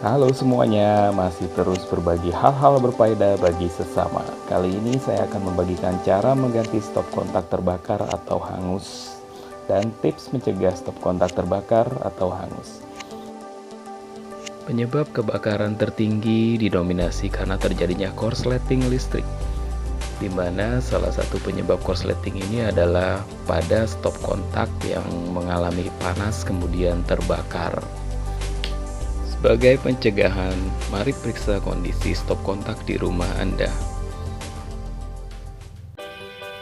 Halo semuanya, masih terus berbagi hal-hal berfaedah bagi sesama. Kali ini saya akan membagikan cara mengganti stop kontak terbakar atau hangus dan tips mencegah stop kontak terbakar atau hangus. Penyebab kebakaran tertinggi didominasi karena terjadinya korsleting listrik, di mana salah satu penyebab korsleting ini adalah pada stop kontak yang mengalami panas kemudian terbakar. Sebagai pencegahan, mari periksa kondisi stop kontak di rumah Anda.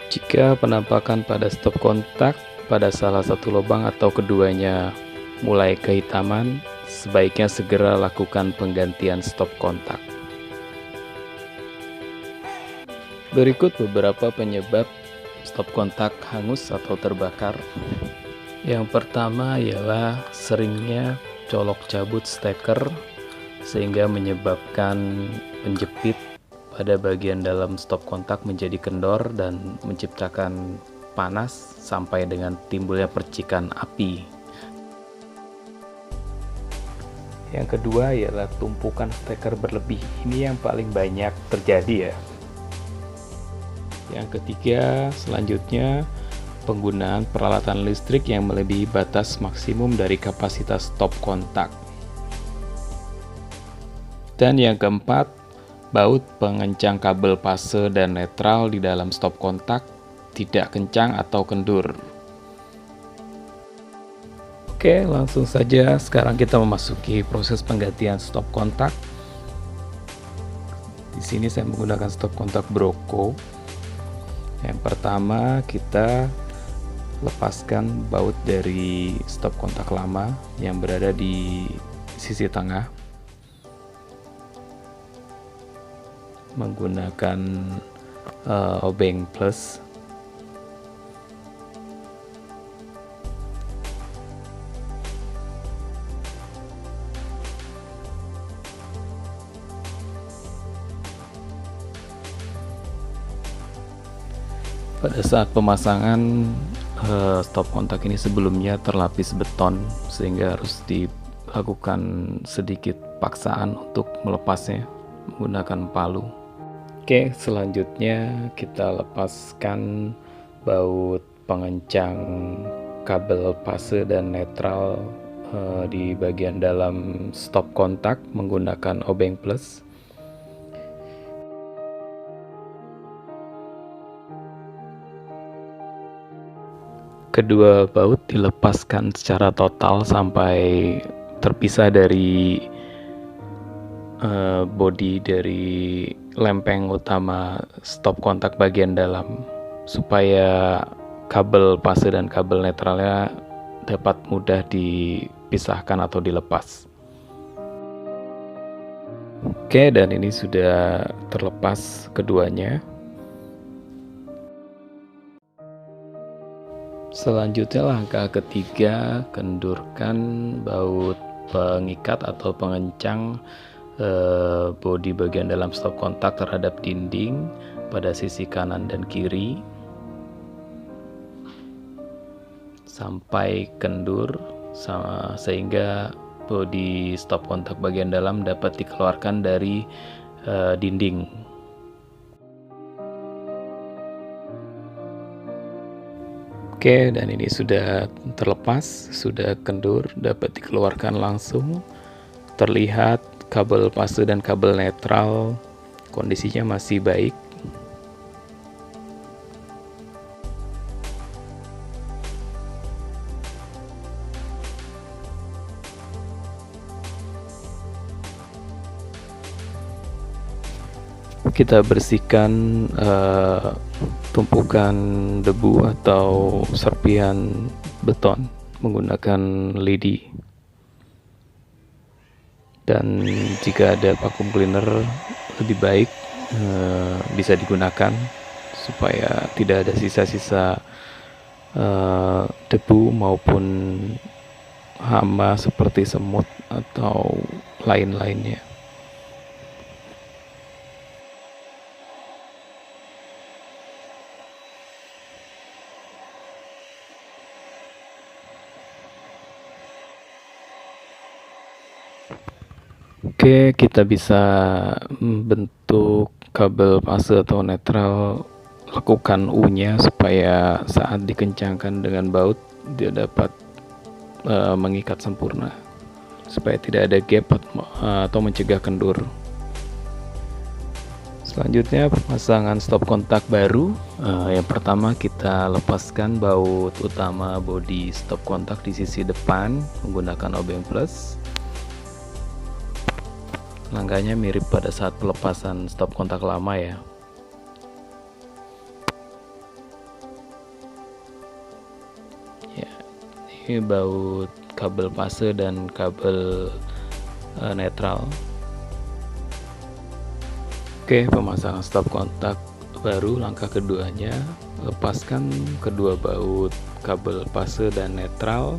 Jika penampakan pada stop kontak pada salah satu lubang atau keduanya mulai kehitaman, sebaiknya segera lakukan penggantian stop kontak. Berikut beberapa penyebab stop kontak hangus atau terbakar. Yang pertama ialah seringnya colok cabut steker sehingga menyebabkan penjepit pada bagian dalam stop kontak menjadi kendor dan menciptakan panas sampai dengan timbulnya percikan api. Yang kedua ialah tumpukan steker berlebih. Ini yang paling banyak terjadi ya. Yang ketiga selanjutnya penggunaan peralatan listrik yang melebihi batas maksimum dari kapasitas stop kontak. Dan yang keempat, baut pengencang kabel fase dan netral di dalam stop kontak tidak kencang atau kendur. Oke, langsung saja sekarang kita memasuki proses penggantian stop kontak. Di sini saya menggunakan stop kontak Broco. Yang pertama kita lepaskan baut dari stop kontak lama yang berada di sisi tengah menggunakan obeng plus. Pada saat pemasangan stop kontak ini sebelumnya terlapis beton sehingga harus dilakukan sedikit paksaan untuk melepasnya menggunakan palu. Oke, selanjutnya kita lepaskan baut pengencang kabel fase dan netral di bagian dalam stop kontak menggunakan obeng plus. Kedua baut dilepaskan secara total sampai terpisah dari bodi dari lempeng utama stop kontak bagian dalam supaya kabel fase dan kabel netralnya dapat mudah dipisahkan atau dilepas. Oke, dan ini sudah terlepas keduanya. Selanjutnya langkah ketiga, kendurkan baut pengikat atau pengencang bodi bagian dalam stop kontak terhadap dinding pada sisi kanan dan kiri sampai kendur sehingga bodi stop kontak bagian dalam dapat dikeluarkan dari dinding. Oke, dan ini sudah terlepas, sudah kendur, dapat dikeluarkan langsung. Terlihat kabel fase dan kabel netral kondisinya masih baik. Kita bersihkan tumpukan debu atau serpihan beton menggunakan lidi, dan jika ada vacuum cleaner lebih baik bisa digunakan supaya tidak ada sisa-sisa debu maupun hama seperti semut atau lain-lainnya. Oke, kita bisa bentuk kabel fase atau netral, lakukan U-nya supaya saat dikencangkan dengan baut dia dapat mengikat sempurna, supaya tidak ada gap atau mencegah kendur. Selanjutnya pemasangan stop kontak baru. Yang pertama kita lepaskan baut utama bodi stop kontak di sisi depan menggunakan obeng plus. Langkahnya mirip pada saat pelepasan stop kontak lama ya. Ya, ini baut kabel fase dan kabel netral. Oke, pemasangan stop kontak baru. Langkah keduanya, lepaskan kedua baut kabel fase dan netral.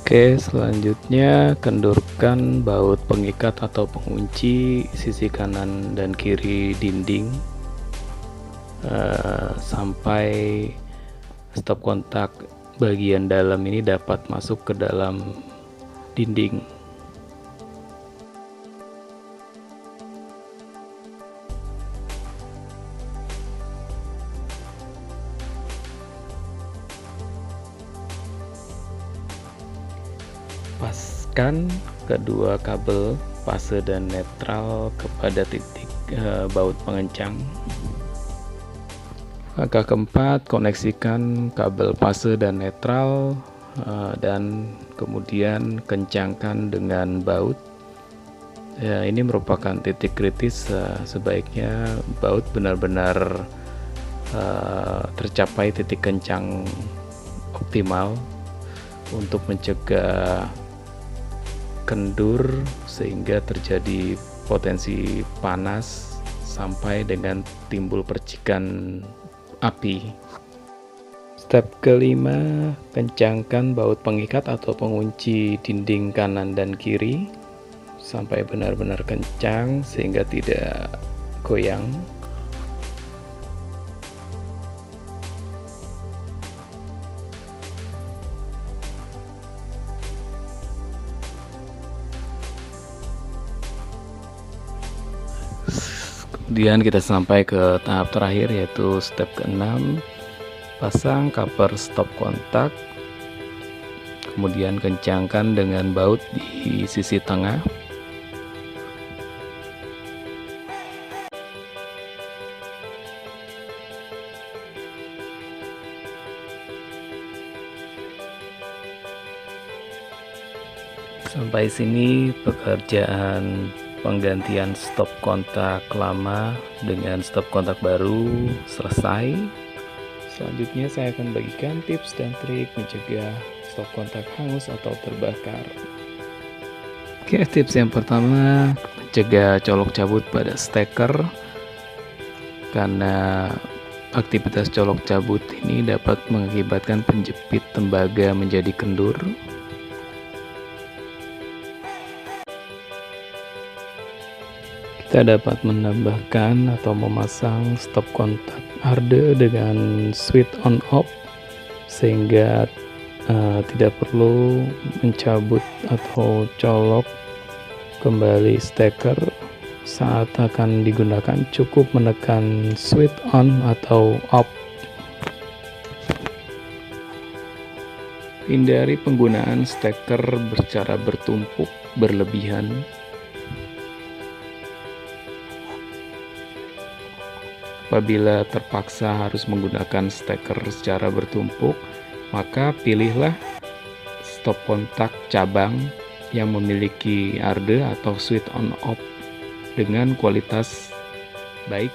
Oke, selanjutnya kendurkan baut pengikat atau pengunci sisi kanan dan kiri dinding sampai stop kontak bagian dalam ini dapat masuk ke dalam dinding. Paskan kedua kabel fase dan netral kepada titik baut pengencang. Langkah keempat, koneksikan kabel fase dan netral dan kemudian kencangkan dengan baut. Ya, ini merupakan titik kritis, sebaiknya baut benar-benar tercapai titik kencang optimal untuk mencegah kendur sehingga terjadi potensi panas sampai dengan timbul percikan api. Step kelima, kencangkan baut pengikat atau pengunci dinding kanan dan kiri sampai benar-benar kencang sehingga tidak goyang. Kemudian kita sampai ke tahap terakhir yaitu step ke-6, pasang cover stop kontak, kemudian kencangkan dengan baut di sisi tengah. Sampai sini pekerjaan penggantian stop kontak lama dengan stop kontak baru selesai. Selanjutnya saya akan bagikan tips dan trik mencegah stop kontak hangus atau terbakar. Oke, tips yang pertama, mencegah colok cabut pada steker, karena aktivitas colok cabut ini dapat mengakibatkan penjepit tembaga menjadi kendur. Kita dapat menambahkan atau memasang stop kontak arde dengan switch on off sehingga tidak perlu mencabut atau colok kembali steker saat akan digunakan, cukup menekan switch on atau off. Hindari penggunaan steker secara bertumpuk berlebihan. Apabila terpaksa harus menggunakan steker secara bertumpuk, maka pilihlah stop kontak cabang yang memiliki arde atau switch on off dengan kualitas baik